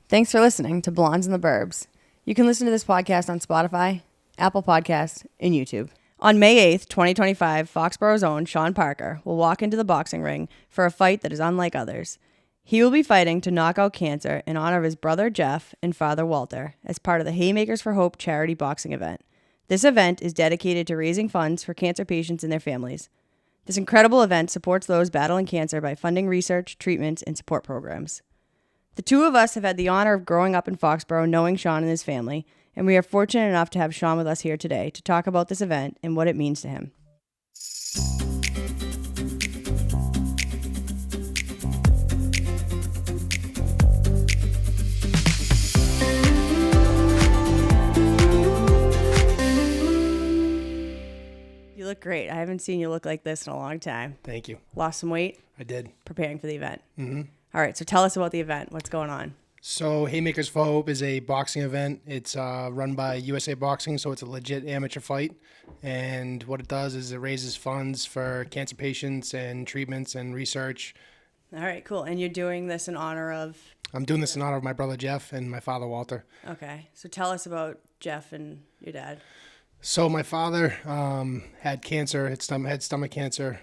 Thanks for listening to Blondes in the Burbs. You can listen to this podcast on Spotify, Apple Podcasts, and YouTube. On May 8th, 2025, Foxborough's own Shawn Parker will walk into the boxing ring for a fight that is unlike others. He will be fighting to knock out cancer in honor of his brother Jeff and father Walter as part of the Haymakers for Hope charity boxing event. This event is dedicated to raising funds for cancer patients and their families. This incredible event supports those battling cancer by funding research, treatments, and support programs. The two of us have had the honor of growing up in Foxborough knowing Shawn and his family, and we are fortunate enough to have Shawn with us here today to talk about this event and what it means to him. You look great. I haven't seen you look like this in a long time. Thank you. Lost some weight? I did. Preparing for the event. Mm-hmm. All right, so tell us about the event. What's going on? So Haymakers for Hope is a boxing event. It's run by USA Boxing, so it's a legit amateur fight. And what it does is it raises funds for cancer patients and treatments and research. All right, cool. And you're doing this in honor of? I'm doing this in honor of my brother Jeff and my father Walter. Okay, so tell us about Jeff and your dad. So my father had cancer, had stomach cancer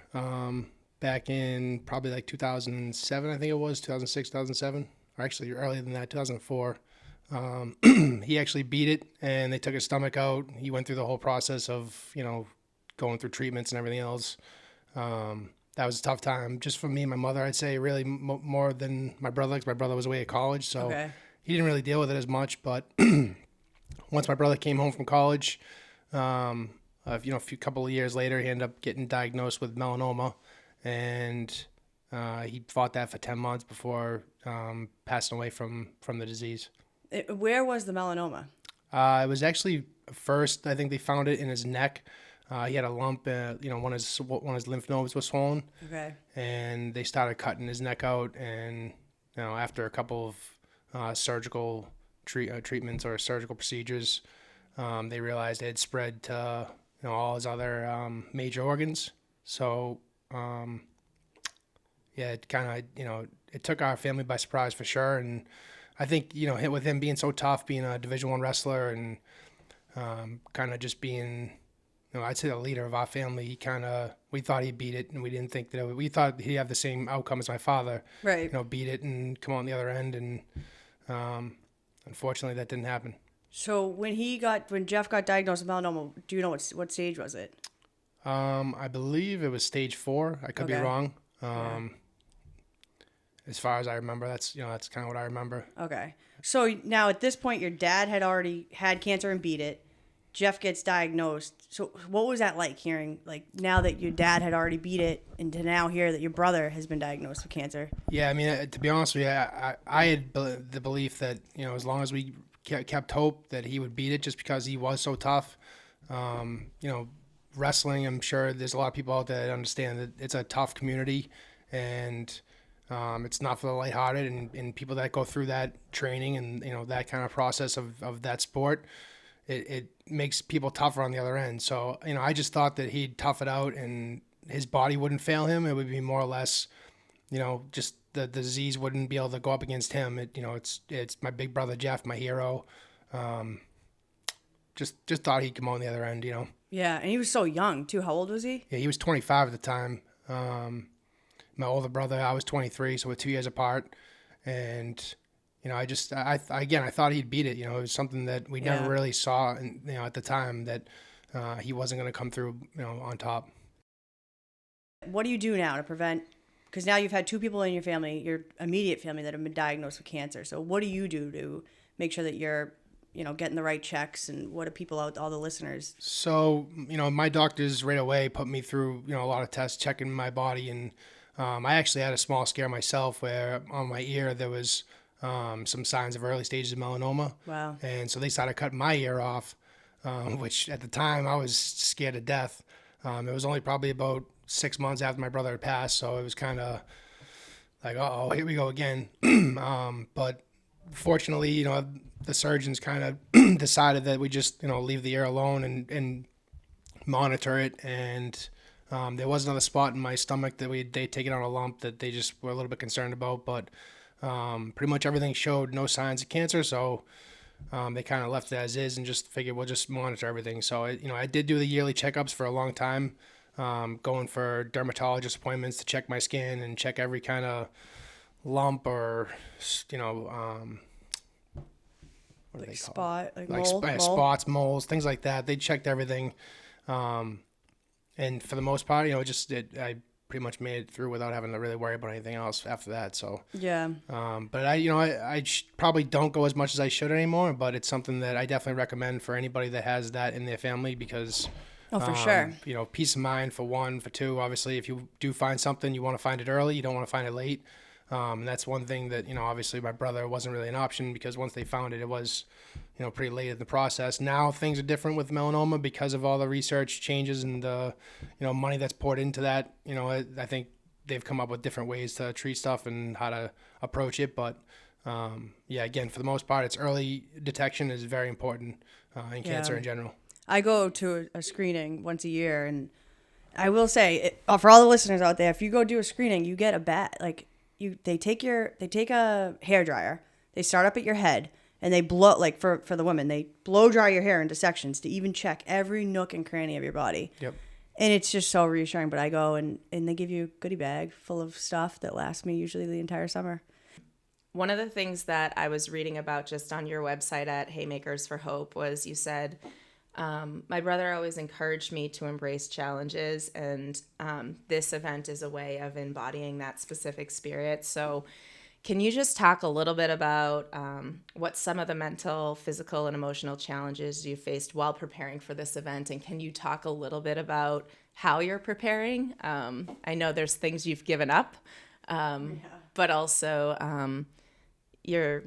back in probably like 2007, I think it was, 2006, 2007. Or actually earlier than that, 2004. He actually beat it, and they took his stomach out. He went through the whole process of, going through treatments and everything else. That was a tough time, just for me and my mother, I'd say, really more than my brother, because my brother was away at college, so he didn't really deal with it as much. But once my brother came home from college, a few couple of years later, he ended up getting diagnosed with melanoma, and he fought that for 10 months before passing away from the disease. Where was the melanoma? It was actually first, I think they found it in his neck. He had a lump, one of his lymph nodes was swollen. Okay. And they started cutting his neck out, and after a couple of surgical treatments or surgical procedures, they realized it had spread to all his other major organs. So it kind of it took our family by surprise for sure. And I think with him being so tough, being a Division I wrestler, and kind of just being I'd say the leader of our family, we thought he'd beat it, and we didn't think that we thought he'd have the same outcome as my father, right? Beat it and come on the other end, and unfortunately that didn't happen. So when Jeff got diagnosed with melanoma, do you know what stage was it? I believe it was stage 4. I could be wrong. As far as I remember, that's kind of what I remember. Okay. So now at this point, your dad had already had cancer and beat it. Jeff gets diagnosed. So what was that like hearing, now that your dad had already beat it, and to now hear that your brother has been diagnosed with cancer? Yeah, I mean, to be honest with you, I had the belief that, as long as we kept hope that he would beat it, just because he was so tough. Wrestling, I'm sure there's a lot of people out there that understand that it's a tough community, and it's not for the lighthearted, and people that go through that training and that kind of process of that sport, it makes people tougher on the other end. So I just thought that he'd tough it out and his body wouldn't fail him. It would be more or less, just the disease wouldn't be able to go up against him. It's my big brother Jeff, my hero. Just thought he'd come on the other end. Yeah, and he was so young too. How old was he? Yeah, he was 25 at the time. My older brother, I was 23, so we're 2 years apart. And I thought he'd beat it. It was something that we never really saw, and at the time, that he wasn't going to come through, on top. What do you do now to prevent? Because now you've had 2 people in your family, your immediate family, that have been diagnosed with cancer. So what do you do to make sure that you're, getting the right checks, and what do people out, all the listeners? So, my doctors right away put me through, a lot of tests, checking my body, and I actually had a small scare myself where on my ear there was some signs of early stages of melanoma. Wow. And so they started cutting my ear off, which at the time I was scared to death. It was only probably about 6 months after my brother had passed, so it was kind of like, uh-oh, here we go again. But fortunately, the surgeons kind of decided that we just, leave the ear alone and monitor it. And there was another spot in my stomach that they'd taken out a lump that they just were a little bit concerned about. But Pretty much everything showed no signs of cancer, so they kind of left it as is and just figured we'll just monitor everything. So, I did do the yearly checkups for a long time, going for dermatologist appointments to check my skin and check every kind of lump or, you know, what are they called? Spot, like mole. Spots, moles, things like that. They checked everything. And for the most part, I pretty much made it through without having to really worry about anything else after that. So, Yeah. but I probably don't go as much as I should anymore, but it's something that I definitely recommend for anybody that has that in their family because, Oh, for sure. Peace of mind for one, for two, obviously, if you do find something, you want to find it early, you don't want to find it late. And that's one thing that, obviously my brother wasn't really an option because once they found it, it was, pretty late in the process. Now things are different with melanoma because of all the research changes and the, money that's poured into that. I think they've come up with different ways to treat stuff and how to approach it. But, again, for the most part, it's early detection is very important in cancer in general. I go to a screening once a year, and I will say, for all the listeners out there, if you go do a screening, you get a bat, like, they take a hair dryer, they start up at your head, and they blow, like for the women, they blow dry your hair into sections to even check every nook and cranny of your body. Yep. And it's just so reassuring. But I go and they give you a goodie bag full of stuff that lasts me usually the entire summer. One of the things that I was reading about just on your website at Haymakers for Hope was you said, my brother always encouraged me to embrace challenges, and this event is a way of embodying that specific spirit. So can you just talk a little bit about what some of the mental, physical, and emotional challenges you faced while preparing for this event? And can you talk a little bit about how you're preparing? I know there's things you've given up, but also you're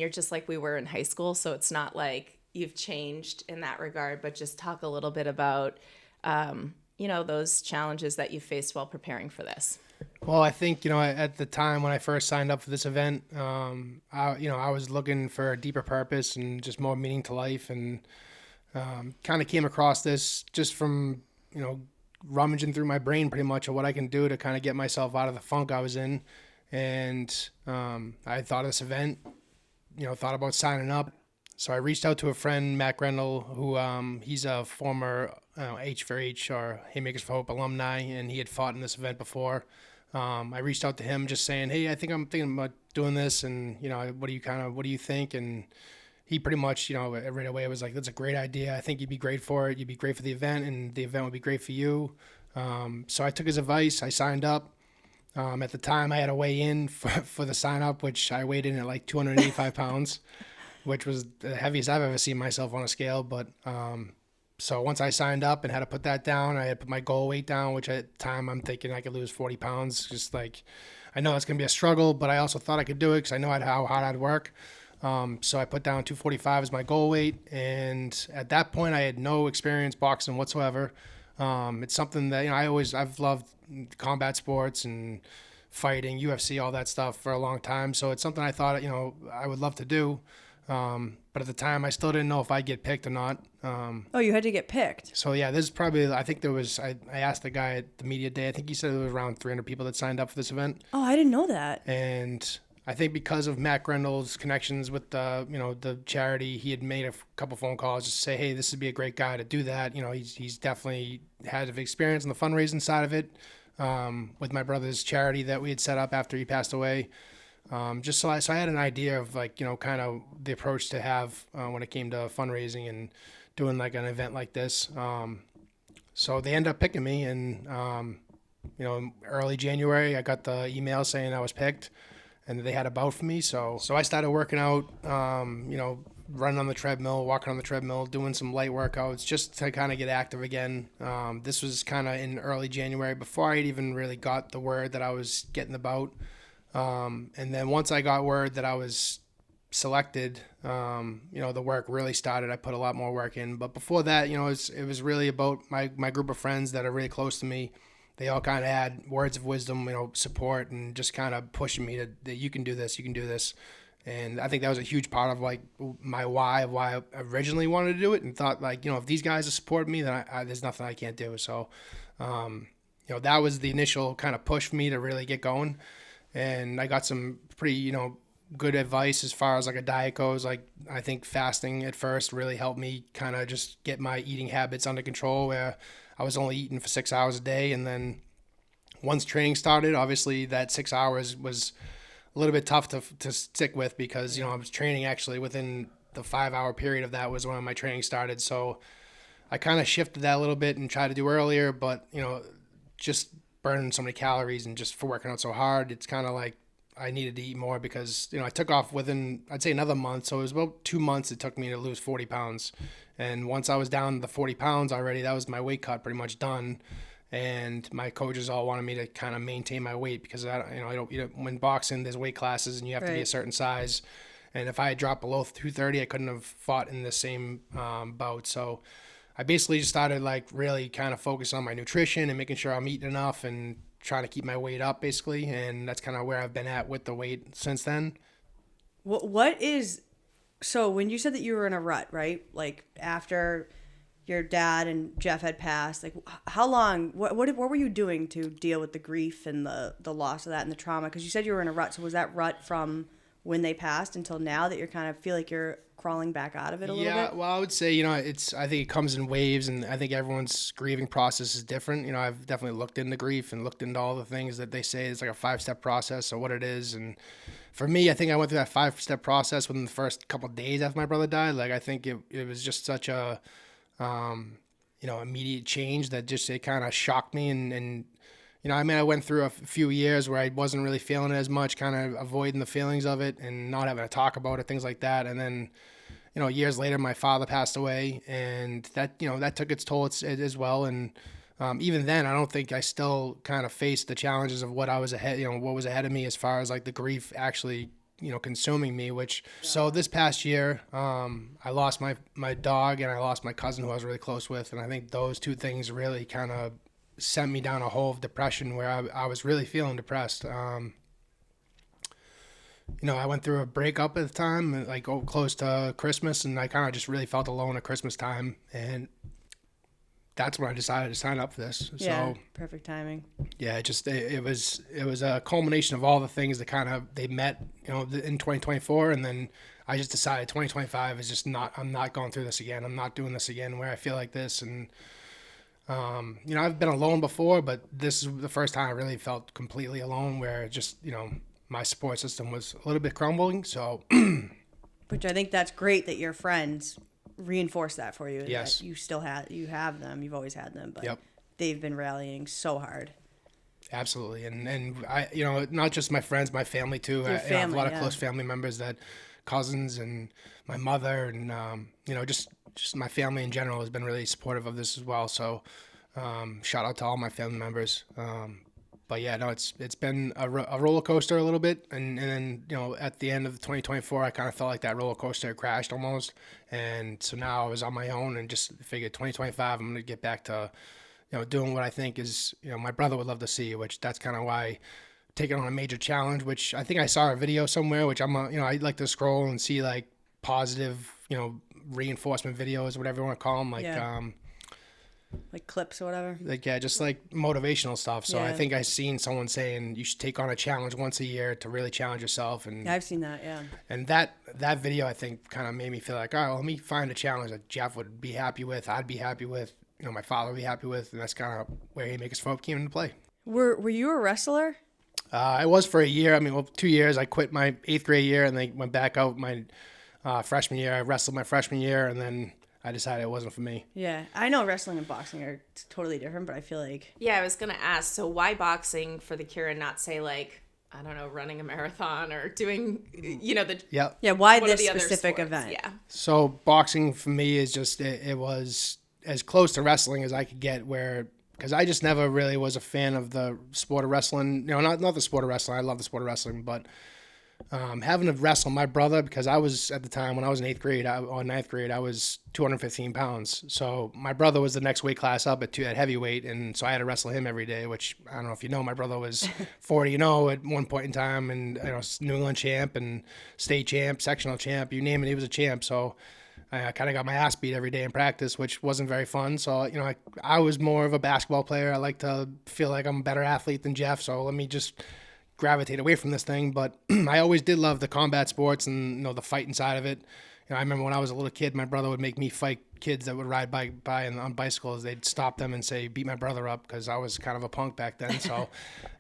just like we were in high school, so it's not like you've changed in that regard, but just talk a little bit about, those challenges that you faced while preparing for this. Well, I think, at the time when I first signed up for this event, I was looking for a deeper purpose and just more meaning to life, and kind of came across this just from, rummaging through my brain pretty much of what I can do to kind of get myself out of the funk I was in. And I thought of this event, thought about signing up. So I reached out to a friend, Matt Grendel, who he's a former H4H or Haymakers for Hope alumni, and he had fought in this event before. I reached out to him just saying, hey, I'm thinking about doing this, and what do you think? And he pretty much, right away was like, that's a great idea. I think you'd be great for it. You'd be great for the event, and the event would be great for you. So I took his advice. I signed up. At the time, I had to weigh in for the sign up, which I weighed in at like 285 pounds. Which was the heaviest I've ever seen myself on a scale. But so once I signed up and had to put that down, I had put my goal weight down, which at the time I'm thinking I could lose 40 pounds. Just like, I know it's going to be a struggle, but I also thought I could do it because I know how hard I'd work. So I put down 245 as my goal weight. And at that point, I had no experience boxing whatsoever. It's something that, I've loved combat sports and fighting, UFC, all that stuff for a long time. So it's something I thought, I would love to do. But at the time, I still didn't know if I'd get picked or not. You had to get picked. So, yeah, this is probably, I think I asked the guy at the media day, I think he said there was around 300 people that signed up for this event. Oh, I didn't know that. And I think because of Matt Grendel's connections with the charity, he had made a couple phone calls just to say, hey, this would be a great guy to do that. He's definitely had experience on the fundraising side of it with my brother's charity that we had set up after he passed away. So I had an idea of kind of the approach to have when it came to fundraising and doing like an event like this. So they ended up picking me, and early January I got the email saying I was picked, and they had a bout for me. So I started working out, running on the treadmill, walking on the treadmill, doing some light workouts just to kind of get active again. This was kind of in early January before I had even really got the word that I was getting the bout. And then once I got word that I was selected, the work really started. I put a lot more work in. But before that, it was really about my group of friends that are really close to me. They all kind of had words of wisdom, support, and just kind of pushing me that you can do this, you can do this. And I think that was a huge part of my why of why I originally wanted to do it, and thought if these guys have supported me, then there's nothing I can't do. So, that was the initial kind of push for me to really get going. And I got some pretty, good advice as far as like a diet goes. Like I think fasting at first really helped me kind of just get my eating habits under control, where I was only eating for 6 hours a day. And then once training started, obviously that 6 hours was a little bit tough to stick with, because, I was training actually within the 5 hour period of that was when my training started. So I kind of shifted that a little bit and tried to do earlier, but, just burning so many calories and just for working out so hard, it's kind of like I needed to eat more, because, I took off within, I'd say, another month. So it was about 2 months it took me to lose 40 pounds. And once I was down the 40 pounds already, that was my weight cut pretty much done. And my coaches all wanted me to kind of maintain my weight, because when boxing, there's weight classes and you have to be a certain size. And if I had dropped below 230, I couldn't have fought in the same bout. So I basically just started like really kind of focus on my nutrition and making sure I'm eating enough and trying to keep my weight up basically. And that's kind of where I've been at with the weight since then. So when you said that you were in a rut, right? Like after your dad and Jeff had passed, like how long, what were you doing to deal with the grief and the loss of that and the trauma? Because you said you were in a rut. So was that rut from when they passed until now that you're kind of feel like you're crawling back out of it a little bit? Yeah, well, I would say, I think it comes in waves, and I think everyone's grieving process is different. I've definitely looked into grief and looked into all the things that they say it's like a 5-step process or what it is. And for me, I think I went through that 5-step process within the first couple of days after my brother died. Like, I think it was just such a, immediate change that just, it kind of shocked me. And I went through a few years where I wasn't really feeling it as much, kind of avoiding the feelings of it and not having to talk about it, things like that. And then, years later, my father passed away, and that took its toll as well. And even then, I don't think I still kind of faced the challenges of what was ahead of me as far as like the grief actually, consuming me, so this past year, I lost my dog, and I lost my cousin who I was really close with. And I think those two things really kind of sent me down a hole of depression where I was really feeling depressed. I went through a breakup at the time, like close to Christmas, and I kind of just really felt alone at Christmas time. And that's when I decided to sign up for this. Yeah, so perfect timing. Yeah, it was a culmination of all the things that they met, in 2024. And then I just decided 2025 is just I'm not going through this again. I'm not doing this again where I feel like this. And I've been alone before, but this is the first time I really felt completely alone, where just, my support system was a little bit crumbling. So, which I think that's great that your friends reinforce that for you. Yes. That you have them. You've always had them, but yep. They've been rallying so hard. Absolutely. And I, not just my friends, my family too. I have a lot of close family members, cousins and my mother, and, just my family in general has been really supportive of this as well. So, shout out to all my family members. But yeah, no, it's been a roller coaster a little bit. And then, at the end of 2024, I kind of felt like that roller coaster crashed almost. And so now I was on my own and just figured 2025, I'm going to get back to, doing what I think is, my brother would love to see, which that's kind of why taking on a major challenge, which I think I saw a video somewhere, which I like to scroll and see like positive, reinforcement videos, whatever you want to call them. Like clips or whatever. Just like motivational stuff. So I think I seen someone saying you should take on a challenge once a year to really challenge yourself. And I've seen that, yeah. And that video I think kind of made me feel like, all right, well, let me find a challenge that Jeff would be happy with, I'd be happy with, my father would be happy with, and that's kind of where Haymakers for Hope came into play. Were you a wrestler? I was for a year. 2 years. I quit my 8th grade year and then went back out my freshman year. I wrestled my freshman year, and then I decided it wasn't for me. Yeah. I know wrestling and boxing are totally different, but I feel like... Yeah, I was going to ask, so why boxing for the cure and not say like, I don't know, running a marathon or doing, the... Yep. Yeah, why this specific event? Yeah. So boxing for me is just, it was as close to wrestling as I could get, because I just never really was a fan of the sport of wrestling. Not the sport of wrestling. I love the sport of wrestling, but having to wrestle my brother, because I was, at the time when I was in 8th grade or 9th grade, I was 215 pounds. So my brother was the next weight class up at heavyweight, and so I had to wrestle him every day, which I don't know if you know, my brother was 40-0 at one point in time, and New England champ and state champ, sectional champ, you name it, he was a champ. So I kind of got my ass beat every day in practice, which wasn't very fun. So, I was more of a basketball player. I like to feel like I'm a better athlete than Jeff, so let me just gravitate away from this thing, but I always did love the combat sports and, the fighting side of it. I remember when I was a little kid, my brother would make me fight kids that would ride by on bicycles. They'd stop them and say, beat my brother up, because I was kind of a punk back then. So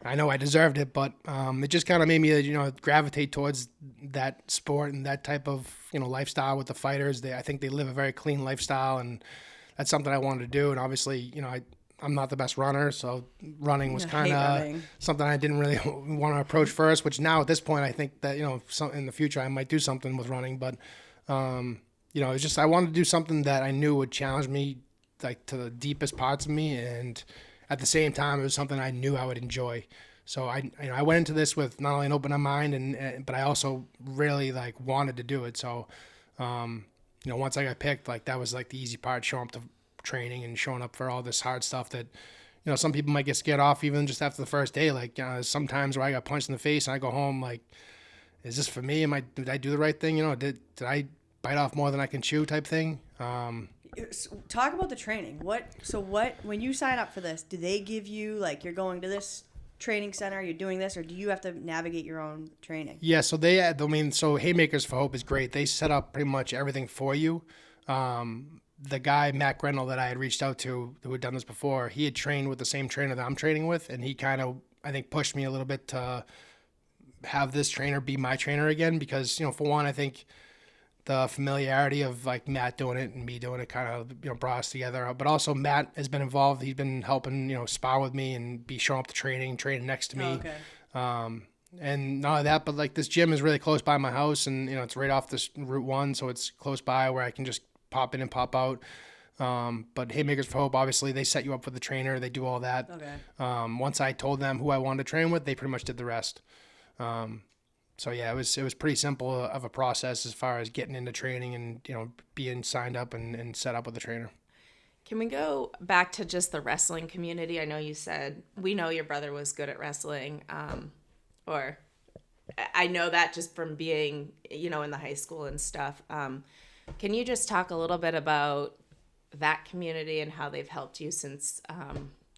I know I deserved it, but it just kind of made me, gravitate towards that sport and that type of, lifestyle with the fighters. I think they live a very clean lifestyle, and that's something I wanted to do. And obviously, I'm not the best runner, so running was kind of something I didn't really want to approach first, which now at this point, I think that, in the future I might do something with running, but it's just I wanted to do something that I knew would challenge me, like, to the deepest parts of me, and at the same time, it was something I knew I would enjoy. So I went into this with not only an open mind, but I also really, like, wanted to do it. So, once I got picked, like, that was, like, the easy part, showing up to training and showing up for all this hard stuff that, some people might get scared off even just after the first day. Like, sometimes where I got punched in the face and I go home, like, is this for me? Did I do the right thing? Did I bite off more than I can chew type thing? Talk about the training. When you sign up for this, do they give you, like, you're going to this training center, you're doing this, or do you have to navigate your own training? Yeah, so Haymakers for Hope is great. They set up pretty much everything for you. The guy, Matt Grendel, that I had reached out to, who had done this before, he had trained with the same trainer that I'm training with, and he kind of, I think, pushed me a little bit to have this trainer be my trainer again, because, for one, I think the familiarity of, like, Matt doing it and me doing it kind of, brought us together. But also Matt has been involved. He's been helping, spar with me and be showing up to training next to me. Oh, okay. And not only that, but, like, this gym is really close by my house, and, it's right off this Route 1, so it's close by where I can just pop in and pop out. But Haymakers for Hope, obviously, they set you up with the trainer. They do all that. Okay. Once I told them who I wanted to train with, they pretty much did the rest. So yeah, it was pretty simple of a process as far as getting into training and, being signed up and set up with the trainer. Can we go back to just the wrestling community? I know you said, we know your brother was good at wrestling, or I know that just from being, in the high school and stuff. Can you just talk a little bit about that community and how they've helped you since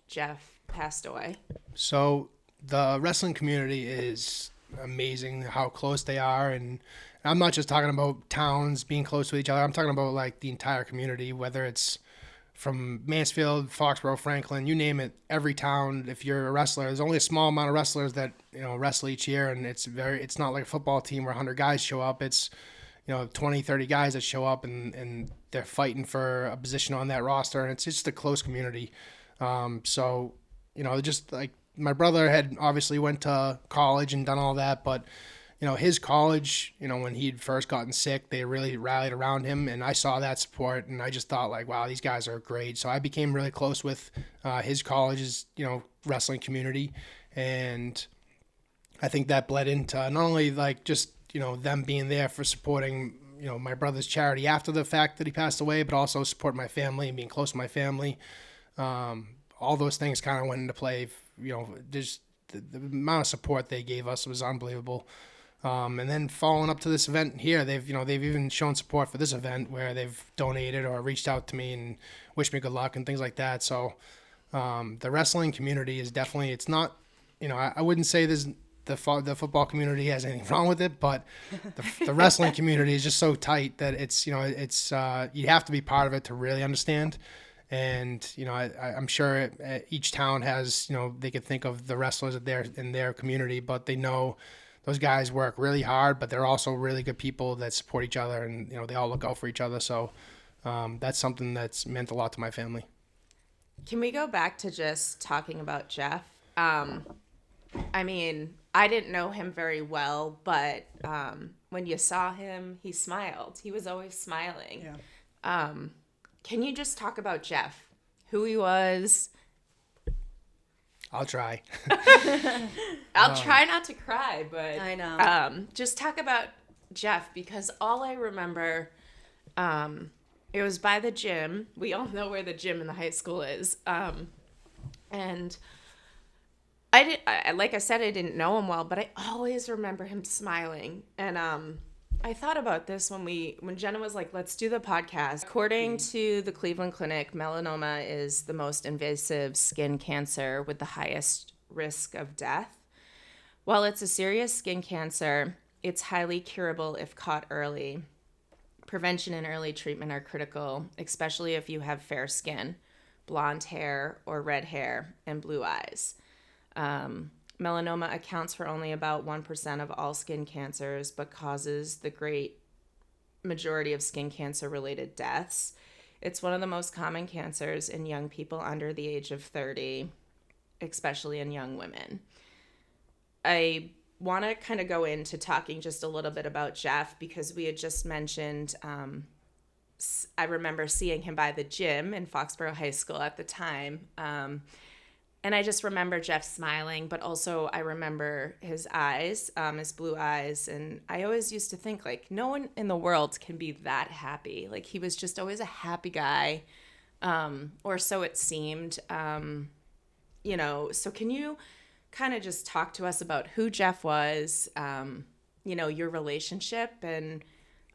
Jeff passed away? So the wrestling community is amazing, how close they are, and I'm not just talking about towns being close to each other. I'm talking about, like, the entire community, whether it's from Mansfield, Foxborough, Franklin, you name it. Every town, if you're a wrestler, there's only a small amount of wrestlers that wrestle each year, and it's not like a football team where 100 guys show up. It's 20, 30 guys that show up, and they're fighting for a position on that roster, and it's just a close community. So just like, my brother had obviously went to college and done all that, but, his college, when he'd first gotten sick, they really rallied around him, and I saw that support, and I just thought, like, wow, these guys are great. So I became really close with his college's, wrestling community, and I think that bled into not only, like, just, them being there for supporting, my brother's charity after the fact that he passed away, but also support my family and being close to my family. All those things kind of went into play. Just the amount of support they gave us was unbelievable. And then following up to this event here, they've even shown support for this event where they've donated or reached out to me and wished me good luck and things like that. So the wrestling community is definitely, it's not, I wouldn't say the football community has anything wrong with it, but the wrestling community is just so tight that it's, you have to be part of it to really understand. And, I'm sure each town has, they could think of the wrestlers in their community, but they know those guys work really hard, but they're also really good people that support each other, and, they all look out for each other. So that's something that's meant a lot to my family. Can we go back to just talking about Jeff? I mean, I didn't know him very well, but when you saw him, he smiled. He was always smiling. Yeah. Can you just talk about Jeff, who he was? I'll try. I'll try not to cry, but I know. Just talk about Jeff, because all I remember, it was by the gym. We all know where the gym in the high school is. And like I said, I didn't know him well, but I always remember him smiling. And I thought about this when Jenna was like, let's do the podcast. According to the Cleveland Clinic, melanoma is the most invasive skin cancer with the highest risk of death. While it's a serious skin cancer, it's highly curable if caught early. Prevention and early treatment are critical, especially if you have fair skin, blonde hair or red hair, and blue eyes. Melanoma accounts for only about 1% of all skin cancers, but causes the great majority of skin cancer-related deaths. It's one of the most common cancers in young people under the age of 30, especially in young women. I want to kind of go into talking just a little bit about Jeff because we had just mentioned, I remember seeing him by the gym in Foxborough High School at the time. And I just remember Jeff smiling, but also I remember his eyes, his blue eyes. And I always used to think, like, no one in the world can be that happy. Like, he was just always a happy guy, or so it seemed. So can you kind of just talk to us about who Jeff was, your relationship, and,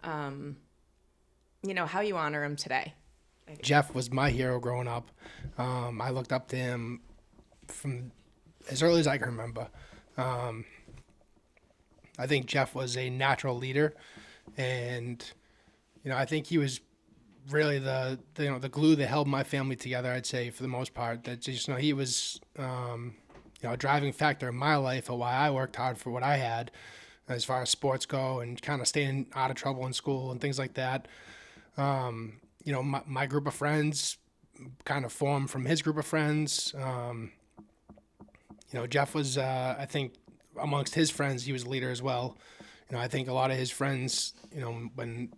how you honor him today? Jeff was my hero growing up. I looked up to him from as early as I can remember. I think Jeff was a natural leader, and I think he was really the glue that held my family together. I'd say for the most part, that just he was a driving factor in my life of why I worked hard for what I had, as far as sports go, and kind of staying out of trouble in school and things like that. My group of friends kind of formed from his group of friends. Jeff was, I think, amongst his friends, he was a leader as well. I think a lot of his friends, when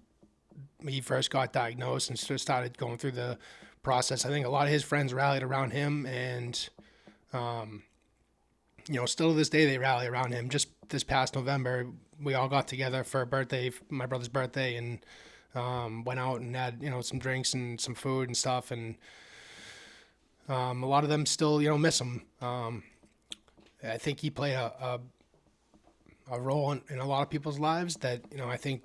he first got diagnosed and started going through the process, I think a lot of his friends rallied around him, and, still to this day, they rally around him. Just this past November, we all got together for my brother's birthday, and went out and had, some drinks and some food and stuff. And a lot of them still, miss him. I think he played a role in a lot of people's lives that, I think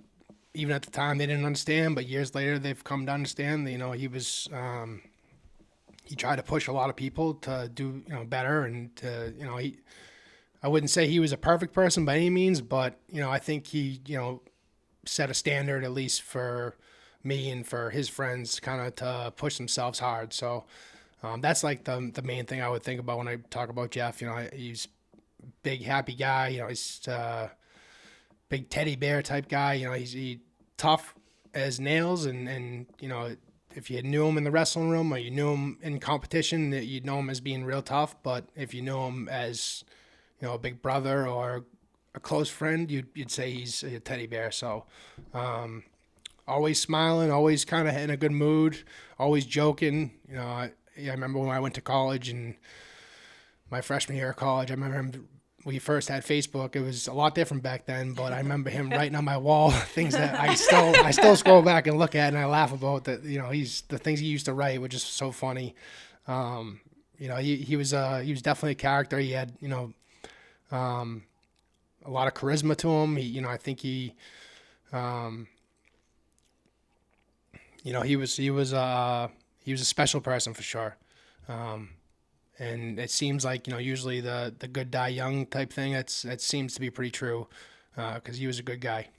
even at the time they didn't understand, but years later they've come to understand that, he was, he tried to push a lot of people to do, better, and to, I wouldn't say he was a perfect person by any means, but, I think he, set a standard at least for me and for his friends kind of to push themselves hard. So that's like the main thing I would think about when I talk about Jeff. He's a big, happy guy. He's a big teddy bear type guy. He's tough as nails, and if you knew him in the wrestling room or you knew him in competition, you'd know him as being real tough. But if you knew him as, a big brother or a close friend, you'd say he's a teddy bear. So always smiling, always kind of in a good mood, always joking. I remember when I went to college, and my freshman year of college, I remember him, we first had Facebook. It was a lot different back then, but I remember him writing on my wall things that I still scroll back and look at, and I laugh about that. He's the things he used to write were just so funny. He was definitely a character. He had a lot of charisma to him. I think he was a special person for sure. And it seems like, usually the good die young type thing, that seems to be pretty true, because he was a good guy.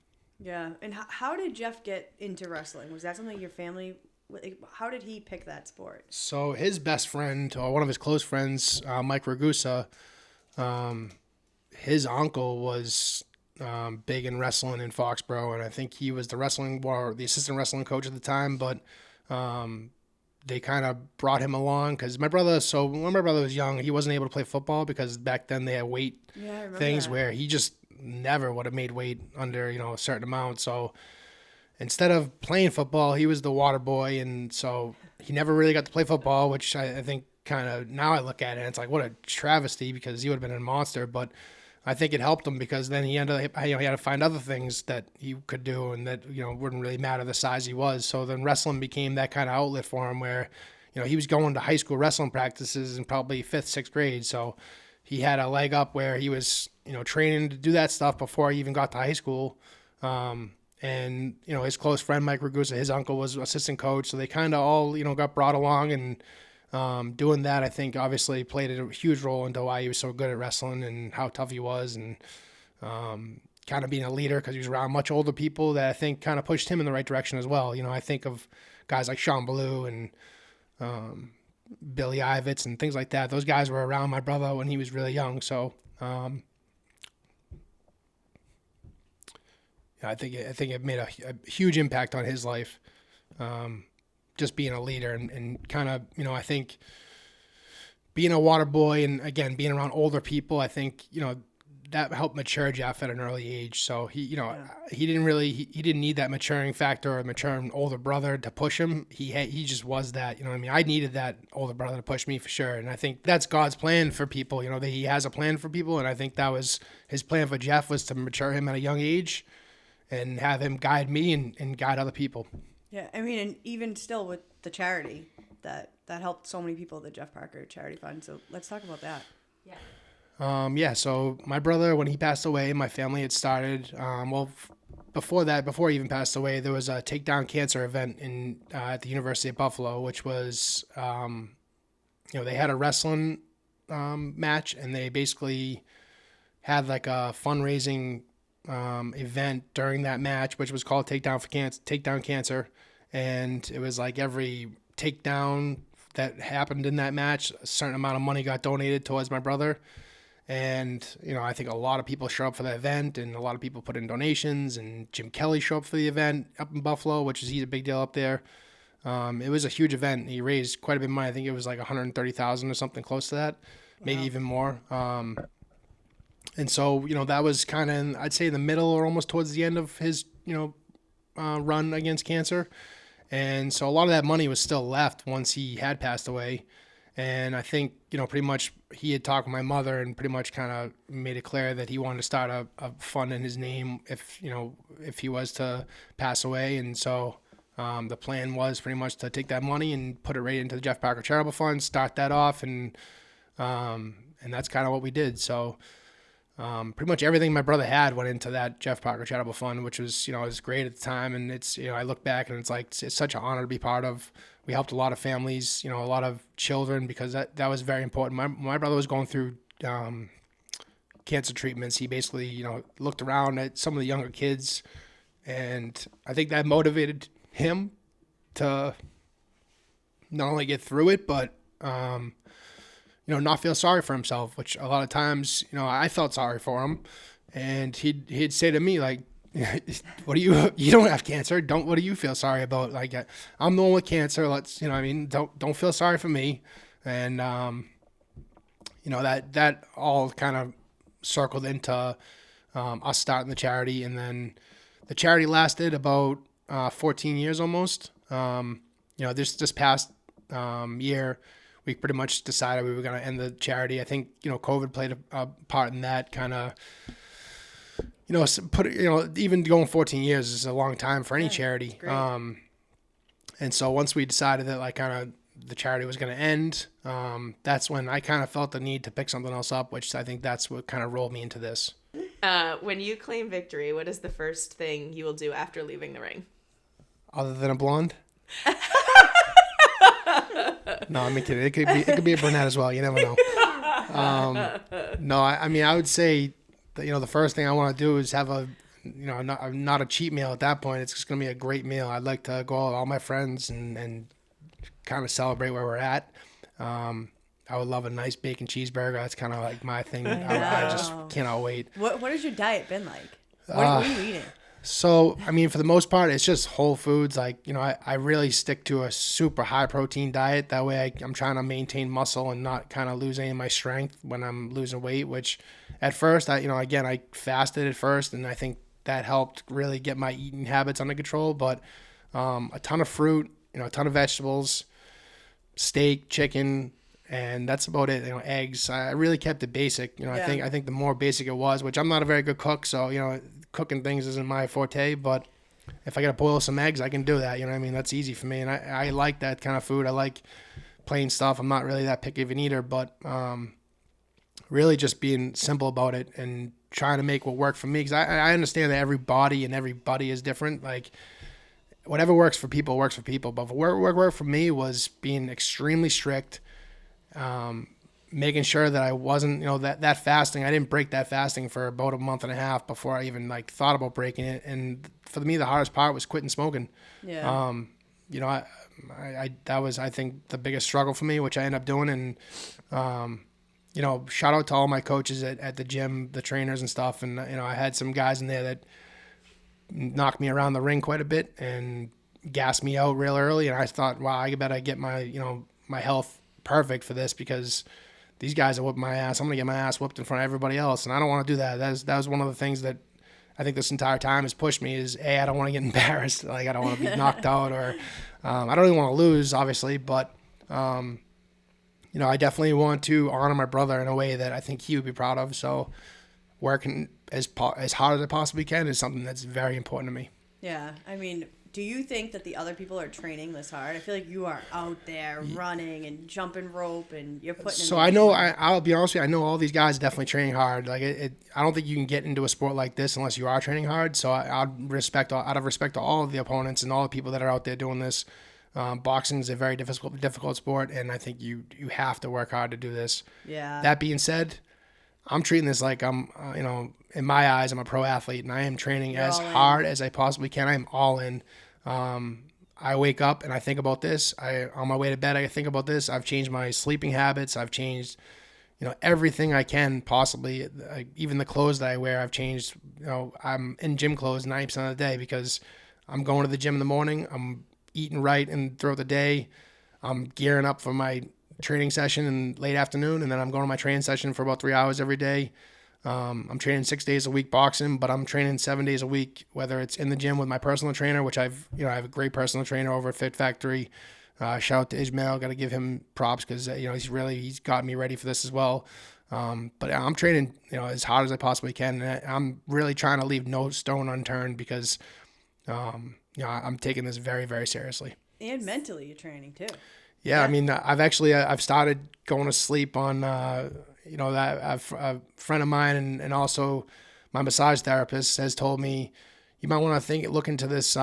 Yeah. And how did Jeff get into wrestling? Was that something your family, how did he pick that sport? So his best friend, or one of his close friends, Mike Ragusa, his uncle was big in wrestling in Foxborough, and I think he was the assistant wrestling coach at the time, but they kind of brought him along because when my brother was young, he wasn't able to play football because back then they had weight things where he just never would have made weight under, a certain amount. So instead of playing football, he was the water boy, and so he never really got to play football, which I think kind of, now I look at it and it's like, what a travesty, because he would have been a monster. But I think it helped him because then he had to find other things that he could do and that, wouldn't really matter the size he was. So then wrestling became that kind of outlet for him where, he was going to high school wrestling practices in probably 5th, 6th grade. So he had a leg up where he was, training to do that stuff before he even got to high school. And, his close friend, Mike Ragusa, his uncle was assistant coach. So they kind of all, got brought along, and doing that, I think, obviously played a huge role into why he was so good at wrestling and how tough he was, and kind of being a leader because he was around much older people that I think kind of pushed him in the right direction as well. I think of guys like Sean Ballou and Billy Ivets and things like that. Those guys were around my brother when he was really young. So I think it made a huge impact on his life, just being a leader and kind of, I think being a water boy and, again, being around older people, I think, that helped mature Jeff at an early age. So he didn't need that maturing factor or a maturing older brother to push him. He just was that, I needed that older brother to push me for sure. And I think that's God's plan for people, that he has a plan for people. And I think that was his plan for Jeff, was to mature him at a young age and have him guide me and guide other people. Yeah. And even still with the charity that helped so many people, the Jeff Parker Charity Fund. So let's talk about that. Yeah. So my brother, when he passed away, my family had started, before he even passed away, there was a Takedown Cancer event at the University of Buffalo, which was, they had a wrestling match, and they basically had like a fundraising event during that match, which was called Takedown Cancer. And it was like every takedown that happened in that match, a certain amount of money got donated towards my brother. And, I think a lot of people show up for the event, and a lot of people put in donations, and Jim Kelly showed up for the event up in Buffalo, he's a big deal up there. It was a huge event. He raised quite a bit of money. I think it was like $130,000 or something close to that, maybe even more. And so, that was kind of, I'd say, the middle or almost towards the end of his, run against cancer. And so a lot of that money was still left once he had passed away. And I think, pretty much he had talked with my mother and pretty much kind of made it clear that he wanted to start a fund in his name if he was to pass away. And so the plan was pretty much to take that money and put it right into the Jeff Parker Charitable Fund, start that off. And that's kind of what we did. So pretty much everything my brother had went into that Jeff Parker Charitable Fund, which was, it was great at the time. And it's, I look back and it's like, it's such an honor to be part of. We helped a lot of families, a lot of children, because that was very important. My brother was going through cancer treatments. He basically, looked around at some of the younger kids, and I think that motivated him to not only get through it, but not feel sorry for himself, which a lot of times, I felt sorry for him. And he'd say to me, like, what do you don't have cancer. What do you feel sorry about? Like, I'm the one with cancer. Let's, don't feel sorry for me. And, that all kind of circled into us starting the charity. And then the charity lasted about 14 years almost. This past year, we pretty much decided we were going to end the charity. I think, COVID played a part in that kind of, even going 14 years is a long time for any charity. And so once we decided that, like, kind of the charity was going to end, that's when I kind of felt the need to pick something else up, which I think that's what kind of rolled me into this. When you claim victory, what is the first thing you will do after leaving the ring? Other than a blonde? No, I'm kidding. It could be a brunette as well. You never know. I would say that, the first thing I want to do is have not a cheap meal at that point. It's just going to be a great meal. I'd like to go out with all my friends and kind of celebrate where we're at. I would love a nice bacon cheeseburger. That's kind of like my thing. I just cannot wait. What has your diet been like? What are you eating? So, for the most part, it's just whole foods. Like, I really stick to a super high protein diet. That way I'm trying to maintain muscle and not kind of lose any of my strength when I'm losing weight, which at first, I fasted at first, and I think that helped really get my eating habits under control. But a ton of fruit, a ton of vegetables, steak, chicken, and that's about it. Eggs. I really kept it basic. I think the more basic it was, which I'm not a very good cook, so, cooking things isn't my forte, but if I got to boil some eggs, I can do that. That's easy for me. And I like that kind of food. I like plain stuff. I'm not really that picky of an eater, but really just being simple about it and trying to make what work for me. Because I understand that every body and everybody is different. Like, whatever works for people works for people. But what worked for me was being extremely strict, making sure that I wasn't, that fasting. I didn't break that fasting for about a month and a half before I even thought about breaking it. And for me, the hardest part was quitting smoking. Yeah. That was, I think, the biggest struggle for me, which I ended up doing. And, shout out to all my coaches at the gym, the trainers and stuff. And, I had some guys in there that knocked me around the ring quite a bit and gassed me out real early. And I thought, wow, I better get my health perfect for this, because these guys are whooping my ass. I'm going to get my ass whooped in front of everybody else. And I don't want to do that. That was one of the things that I think this entire time has pushed me is, I don't want to get embarrassed. I don't want to be knocked out, or I don't even want to lose, obviously. But, I definitely want to honor my brother in a way that I think he would be proud of. So working as hard as I possibly can is something that's very important to me. Yeah. I mean, do you think that the other people are training this hard? I feel like you are out there running and jumping rope, and you're putting. So I know, I'll be honest with you, I know all these guys are definitely training hard. I don't think you can get into a sport like this unless you are training hard. So out of respect to all of the opponents and all the people that are out there doing this, boxing is a very difficult sport, and I think you have to work hard to do this. Yeah. That being said, I'm treating this like I'm, in my eyes, I'm a pro athlete, and I am training as hard as I possibly can. I am all in. I wake up and I think about this. On my way to bed, I think about this. I've changed my sleeping habits. I've changed, everything I can possibly. Even the clothes that I wear, I've changed. I'm in gym clothes 90% of the day because I'm going to the gym in the morning. I'm eating right, and throughout the day, I'm gearing up for my training session in late afternoon, and then I'm going to my training session for about 3 hours every day. I'm training 6 days a week boxing, but I'm training 7 days a week, whether it's in the gym with my personal trainer, which I have a great personal trainer over at Fit Factory. Shout out to Ismail. Got to give him props because, he's got me ready for this as well. But I'm training, as hard as I possibly can. And I'm really trying to leave no stone unturned because, I'm taking this very, very seriously. And mentally you're training too. Yeah. I mean, I've started going to sleep on, a friend of mine and also my massage therapist has told me you might want to look into this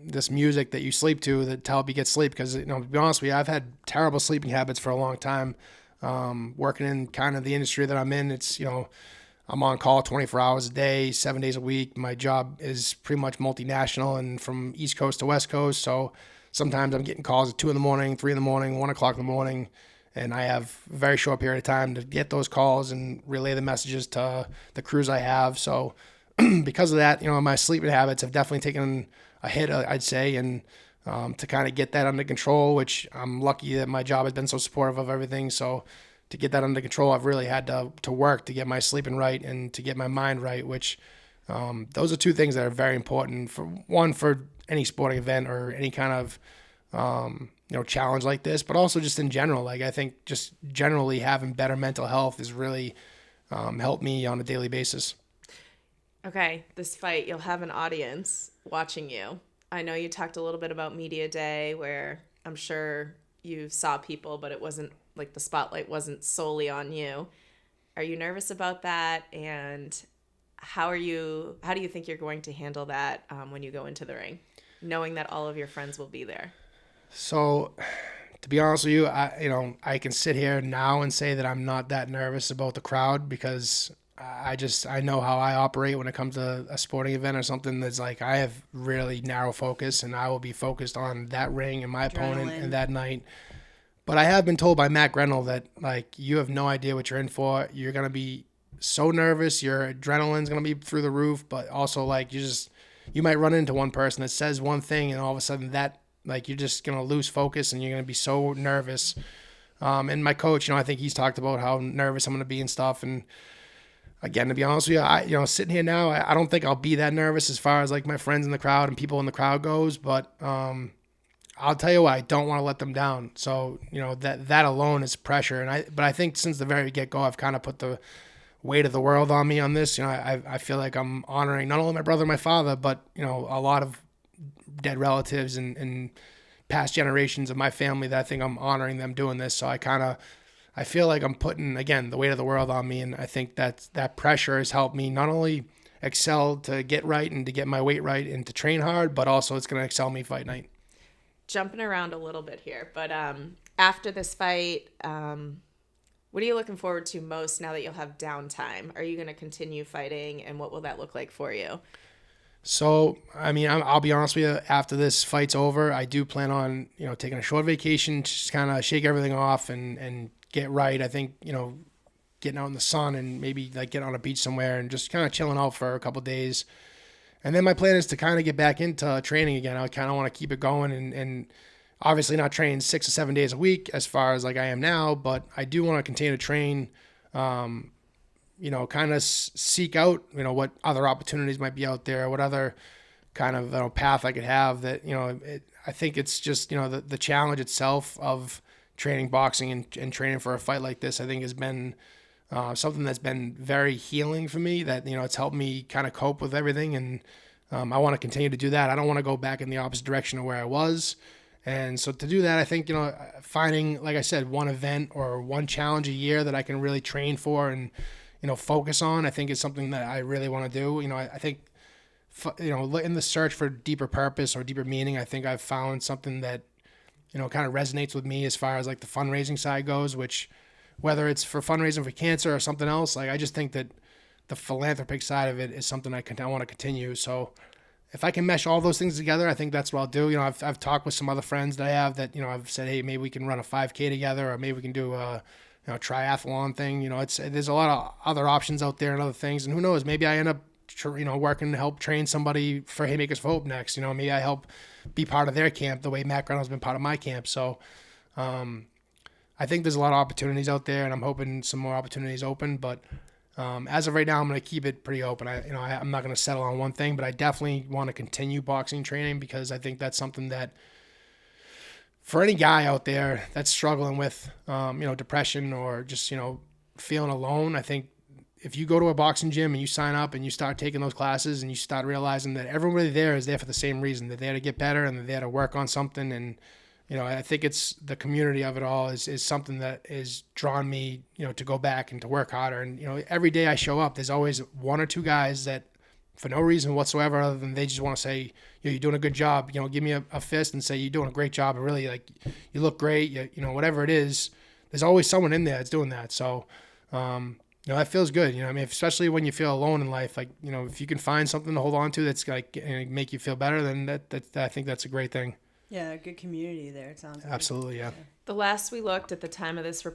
this music that you sleep to help you get sleep, because to be honest with you, I've had terrible sleeping habits for a long time. Working in kind of the industry that I'm in, it's I'm on call 24 hours a day, 7 days a week. My job is pretty much multinational and from East Coast to West Coast, so sometimes I'm getting calls at 2 a.m, 3 a.m, 1 o'clock in the morning. And I have a very short period of time to get those calls and relay the messages to the crews I have. So because of that, my sleeping habits have definitely taken a hit, I'd say. And to kind of get that under control, which I'm lucky that my job has been so supportive of everything. So to get that under control, I've really had to work to get my sleeping right and to get my mind right, which those are two things that are very important for any sporting event or any kind of challenge like this, but also just in general. I think just generally having better mental health has really helped me on a daily basis. Okay, this fight, you'll have an audience watching you. I know you talked a little bit about Media Day, where I'm sure you saw people, but it wasn't like the spotlight wasn't solely on you. Are you nervous about that? And how do you think you're going to handle that when you go into the ring, knowing that all of your friends will be there? So, to be honest with you, I can sit here now and say that I'm not that nervous about the crowd, because I know how I operate when it comes to a sporting event or something that's I have really narrow focus, and I will be focused on that ring and my opponent and that night. But I have been told by Matt Grenell that you have no idea what you're in for. You're going to be so nervous. Your adrenaline's going to be through the roof, but also you might run into one person that says one thing, and all of a sudden that you're just going to lose focus and you're going to be so nervous. And my coach, I think he's talked about how nervous I'm going to be and stuff. And again, to be honest with you, sitting here now, I don't think I'll be that nervous as far as my friends in the crowd and people in the crowd goes. But I'll tell you what, I don't want to let them down. So, that alone is pressure. But I think since the very get-go, I've kind of put the weight of the world on me on this. I feel like I'm honoring not only my brother and my father, but, a lot of dead relatives and past generations of my family that I think I'm honoring them doing this. So I feel like I'm putting, again, the weight of the world on me. And I think that pressure has helped me not only excel to get right and to get my weight right and to train hard, but also it's going to excel me fight night. Jumping around a little bit here, but after this fight, what are you looking forward to most now that you'll have downtime? Are you going to continue fighting, and what will that look like for you? So, I mean, I'll be honest with you, after this fight's over, I do plan on, taking a short vacation, just kind of shake everything off and get right. I think, getting out in the sun and maybe like get on a beach somewhere and just kind of chilling out for a couple of days. And then my plan is to kind of get back into training again. I kind of want to keep it going and obviously not train 6 or 7 days a week as far as like I am now, but I do want to continue to train, kind of seek out, what other opportunities might be out there, what other kind of path I could have that, I think it's just, the challenge itself of training boxing and training for a fight like this, I think has been something that's been very healing for me, that, it's helped me kind of cope with everything. And I want to continue to do that. I don't want to go back in the opposite direction of where I was. And so to do that, I think, finding, like I said, one event or one challenge a year that I can really train for and, focus on, I think is something that I really want to do. I think, in the search for deeper purpose or deeper meaning, I think I've found something that, kind of resonates with me as far as like the fundraising side goes, which whether it's for fundraising for cancer or something else, like I just think that the philanthropic side of it is something I want to continue. So if I can mesh all those things together, I think that's what I'll do. I've talked with some other friends that I have that, I've said, hey, maybe we can run a 5K together, or maybe we can do a triathlon thing. There's a lot of other options out there and other things. And who knows, maybe I end up, working to help train somebody for Haymakers for Hope next. Maybe I help be part of their camp the way Matt Grenell's been part of my camp. So I think there's a lot of opportunities out there, and I'm hoping some more opportunities open. But as of right now, I'm going to keep it pretty open. I'm not going to settle on one thing, but I definitely want to continue boxing training, because I think that's something that for any guy out there that's struggling with, depression or just, feeling alone, I think if you go to a boxing gym and you sign up and you start taking those classes and you start realizing that everybody there is there for the same reason, that they're there to get better and they're there to work on something. And, I think it's the community of it all is something that is drawn me, to go back and to work harder. And, every day I show up, there's always one or two guys that for no reason whatsoever, other than they just want to say, you're doing a good job, give me a fist and say, you're doing a great job. And really, like, you look great, whatever it is, there's always someone in there that's doing that. So, that feels good. Especially when you feel alone in life, like, if you can find something to hold on to that's like make you feel better, then that I think that's a great thing. Yeah, a good community there, it sounds like. Absolutely, yeah. The last we looked at the time of this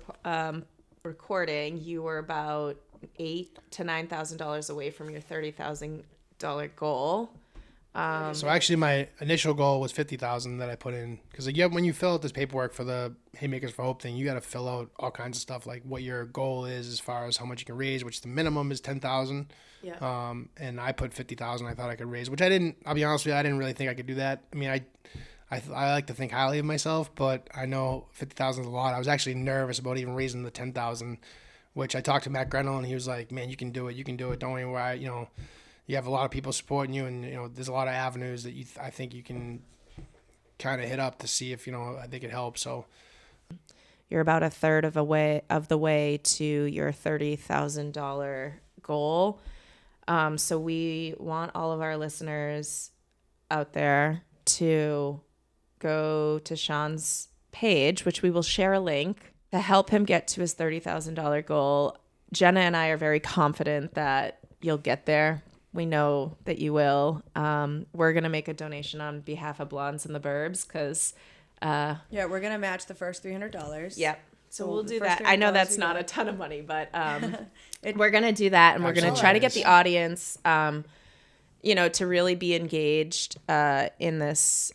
recording, you were about $8,000 to $9,000 away from your $30,000 goal. So actually, my initial goal was $50,000 that I put in, because when you fill out this paperwork for the Haymakers for Hope thing, you got to fill out all kinds of stuff, like what your goal is as far as how much you can raise, which the minimum is $10,000. Yeah. And I put $50,000. I thought I could raise, which I didn't. I'll be honest with you, I didn't really think I could do that. I mean, I like to think highly of myself, but I know $50,000 is a lot. I was actually nervous about even raising the $10,000, which I talked to Matt Grenell, and he was like, "Man, you can do it. You can do it. Don't worry. Why? You have a lot of people supporting you, and there's a lot of avenues that I think you can kind of hit up to see if they could help." So you're about a third of the way to your $30,000 goal. So we want all of our listeners out there to go to Shawn's page, which we will share a link, to help him get to his $30,000 goal. Jenna and I are very confident that you'll get there. We know that you will. We're going to make a donation on behalf of Blondes in the Burbs because... yeah, we're going to match the first $300. Yep. So we'll do that. I know that's not a ton of money, but we're going to do that, and we're going to try to get the audience, to really be engaged in this.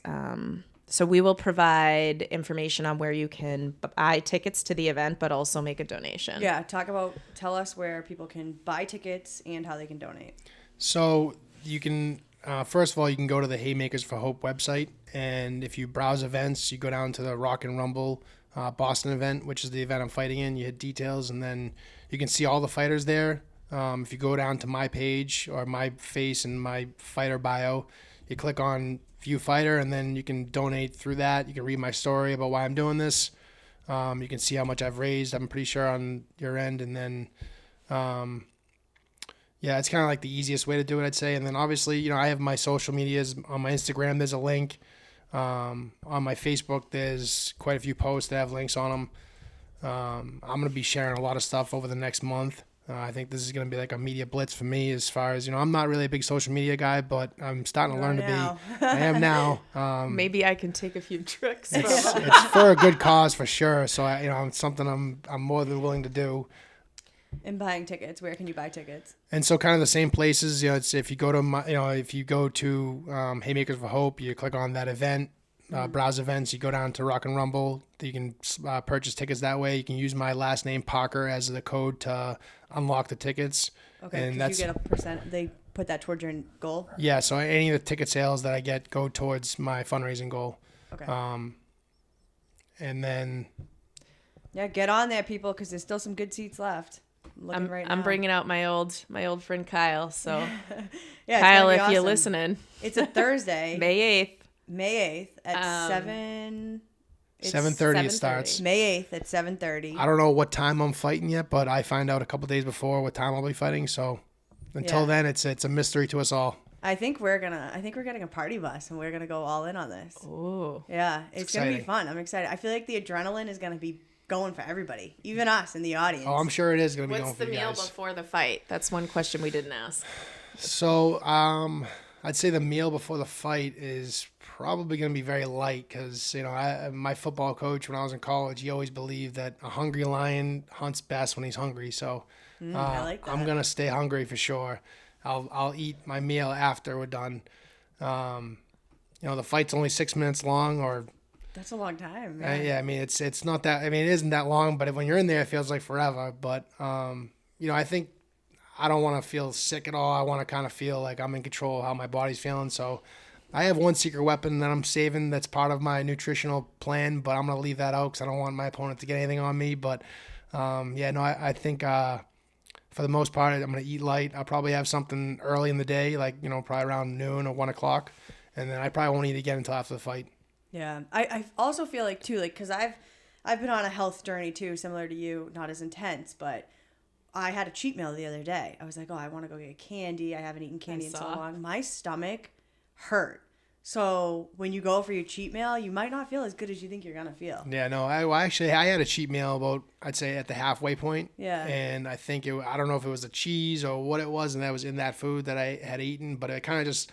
So we will provide information on where you can buy tickets to the event, but also make a donation. Yeah, tell us where people can buy tickets and how they can donate. So you can, first of all, you can go to the Haymakers for Hope website, and if you browse events, you go down to the Rock and Rumble Boston event, which is the event I'm fighting in. You hit details, and then you can see all the fighters there. If you go down to my page or my face and my fighter bio, you click on View Fighter, and then you can donate through that. You can read my story about why I'm doing this. You can see how much I've raised, I'm pretty sure, on your end. And then, Yeah, it's kind of like the easiest way to do it, I'd say. And then obviously, you know, I have my social medias. On my Instagram, there's a link. On my Facebook, there's quite a few posts that have links on them. I'm going to be sharing a lot of stuff over the next month. I think this is going to be like a media blitz for me as far as, you know, I'm not really a big social media guy, but I'm starting to learn to be. I am now. Maybe I can take a few tricks. It's for a good cause for sure. So, it's something I'm more than willing to do. And buying tickets, where can you buy tickets? And so kind of the same places, you know, it's if you go to Haymakers for Hope, you click on that event, browse events, you go down to Rock and Rumble, you can purchase tickets that way. You can use my last name Parker as the code to unlock the tickets. Okay, and you get a percent. They put that towards your goal? Yeah, so any of the ticket sales that I get go towards my fundraising goal. Okay. And then... Yeah, get on there, people, because there's still some good seats left. I'm bringing out my old friend Kyle. So, yeah, Kyle, if awesome. you're listening, it's a Thursday, May 8th at 7. 7:30 it starts. May 8th at 7:30. I don't know what time I'm fighting yet, but I find out a couple days before what time I'll be fighting. So until then, it's a mystery to us all. I think we're getting a party bus and we're gonna go all in on this. Oh, yeah, it's gonna be fun. I'm excited. I feel like the adrenaline is gonna be going for everybody, even us in the audience. Oh, I'm sure it is going to be going What's for the you meal guys. before the fight? That's one question we didn't ask. So, I'd say the meal before the fight is probably going to be very light because, you know, my football coach when I was in college, he always believed that a hungry lion hunts best when he's hungry. So, I like that. I'm going to stay hungry for sure. I'll eat my meal after we're done. You know, the fight's only 6 minutes long or... That's a long time. Yeah, I mean, it's not that. I mean, it isn't that long, but when you're in there, it feels like forever. But you know, I think I don't want to feel sick at all. I want to kind of feel like I'm in control of how my body's feeling. So I have one secret weapon that I'm saving that's part of my nutritional plan, but I'm gonna leave that out because I don't want my opponent to get anything on me. But I think for the most part, I'm gonna eat light. I'll probably have something early in the day, like, you know, probably around noon or 1 o'clock, and then I probably won't eat again until after the fight. Yeah, I also feel like too, like, because I've been on a health journey too, similar to you, not as intense, but I had a cheat meal the other day. I was like, oh, I want to go get candy. I haven't eaten candy in so long. My stomach hurt. So when you go for your cheat meal, you might not feel as good as you think you're gonna feel. Yeah, no, I had a cheat meal about, I'd say, at the halfway point. Yeah. And I think I don't know if it was the cheese or what it was, and that was in that food that I had eaten, but it kind of just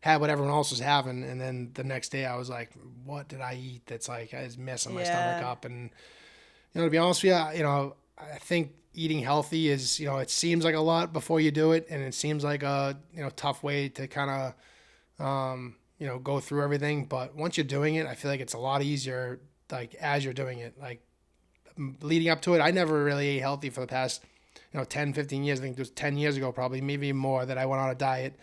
had what everyone else was having, and then the next day I was like, what did I eat that's like I was messing my stomach up? And, you know, to be honest with you, you know, I think eating healthy is, you know, it seems like a lot before you do it, and it seems like a, you know, tough way to kind of you know, go through everything, but once you're doing it, I feel like it's a lot easier, like, as you're doing it. Like, leading up to it, I never really ate healthy for the past, you know, 10, 15 years. I think it was 10 years ago probably, maybe more, that I went on a diet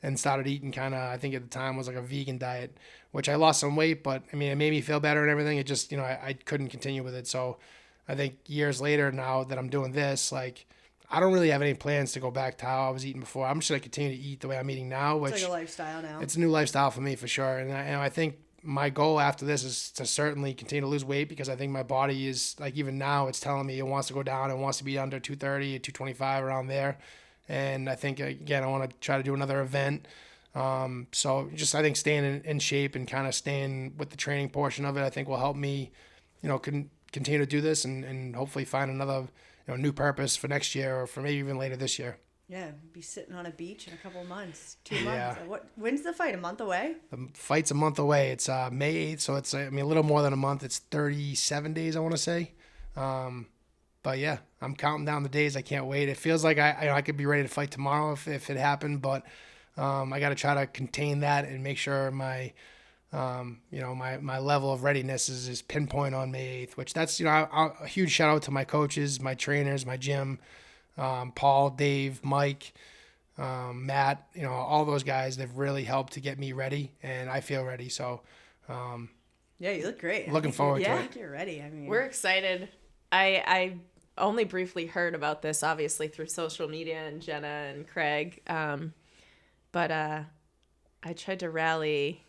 and started eating kind of, I think at the time was like a vegan diet, which I lost some weight, but I mean, it made me feel better and everything. It just, you know, I couldn't continue with it. So I think years later now that I'm doing this, like, I don't really have any plans to go back to how I was eating before. I'm just going to continue to eat the way I'm eating now, which it's like a lifestyle now. It's a new lifestyle for me for sure. And I think my goal after this is to certainly continue to lose weight because I think my body is, like, even now it's telling me it wants to go down. It wants to be under 230, 225, around there. And I think, again, I want to try to do another event. So just, I think staying in shape and kind of staying with the training portion of it, I think will help me, you know, continue to do this and hopefully find another, you know, new purpose for next year or for maybe even later this year. Yeah, be sitting on a beach in a couple of months, 2 months. When's the fight? A month away? The fight's a month away. It's May 8th, so it's, I mean, a little more than a month. It's 37 days, I want to say. But yeah, I'm counting down the days. I can't wait. It feels like I could be ready to fight tomorrow if it happened, but I got to try to contain that and make sure my, you know, my level of readiness is pinpoint on May 8th, which that's, you know, a huge shout out to my coaches, my trainers, my gym, Paul, Dave, Mike, Matt, you know, all those guys. They've really helped to get me ready, and I feel ready. So, yeah, you look great. Looking forward to it. I think you're ready. I mean, we're excited. I only briefly heard about this, obviously, through social media and Jenna and Craig. But I tried to rally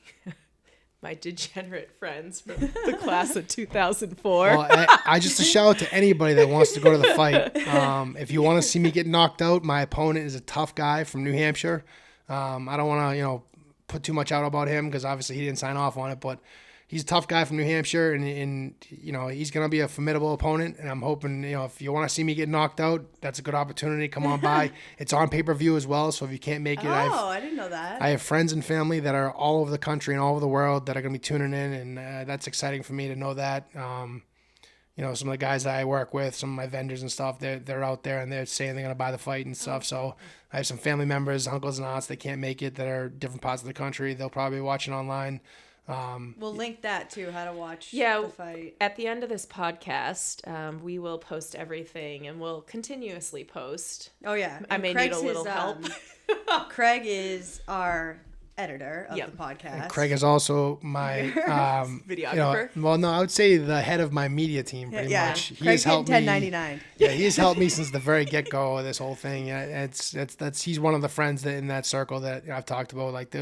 my degenerate friends from the class of 2004. Well, I just a shout out to anybody that wants to go to the fight. If you want to see me get knocked out, my opponent is a tough guy from New Hampshire. I don't want to, put too much out about him because obviously he didn't sign off on it, but he's a tough guy from New Hampshire, and he's going to be a formidable opponent. And I'm hoping, if you want to see me get knocked out, that's a good opportunity. Come on by. It's on pay-per-view as well, so if you can't make it, I didn't know that. I have friends and family that are all over the country and all over the world that are going to be tuning in, and that's exciting for me to know that. Some of the guys that I work with, some of my vendors and stuff, they're out there and they're saying they're going to buy the fight and stuff. So I have some family members, uncles and aunts that can't make it that are different parts of the country. They'll probably be watching online. We'll link that too, how to watch the fight. At the end of this podcast, we will post everything, and we'll continuously post. Oh, yeah. I may need a little help. Craig is our editor of the podcast. And Craig is also my videographer. I would say the head of my media team pretty much. He Craig's has helped me. 1099. Yeah, he's helped me since the very get-go of this whole thing. He's one of the friends that in that circle that I've talked about. Like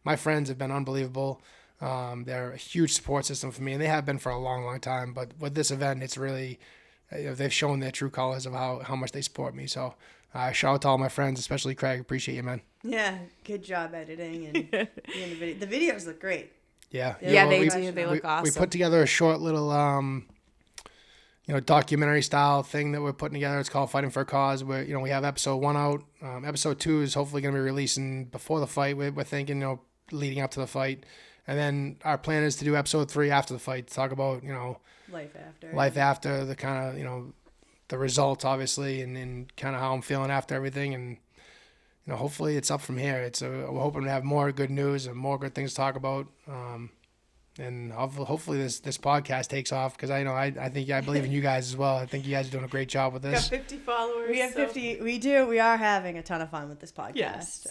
my friends have been unbelievable. They're a huge support system for me, and they have been for a long, long time. But with this event, it's really they've shown their true colors of how much they support me. So shout out to all my friends, especially Craig. Appreciate you, man. Yeah, good job editing and doing the video. The videos look great. Yeah, they do. They look awesome. We put together a short little documentary style thing that we're putting together. It's called Fighting for a Cause. Where we have episode 1 out. Episode 2 is hopefully going to be releasing before the fight. We're thinking leading up to the fight. And then our plan is to do episode 3 after the fight to talk about, life after the kind of, the results, obviously, and kind of how I'm feeling after everything. And, hopefully it's up from here. We're hoping to have more good news and more good things to talk about. And hopefully this podcast takes off because I believe in you guys as well. I think you guys are doing a great job with this. We got 50 followers. We have 50. We do. We are having a ton of fun with this podcast. Yes.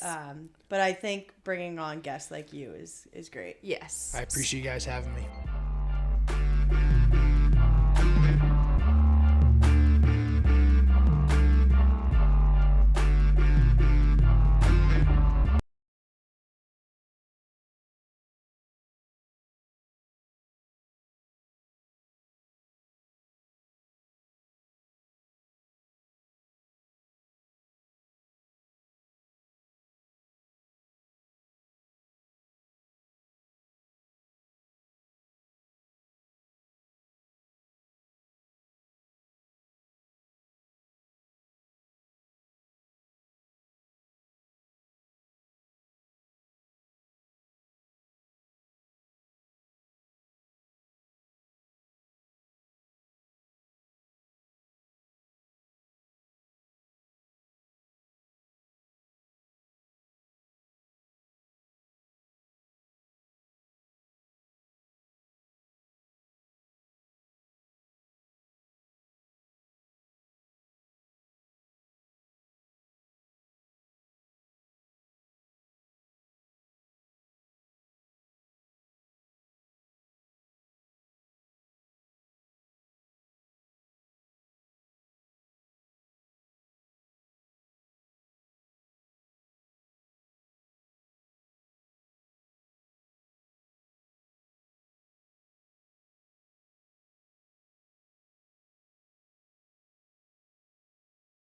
But I think bringing on guests like you is great. Yes. I appreciate you guys having me.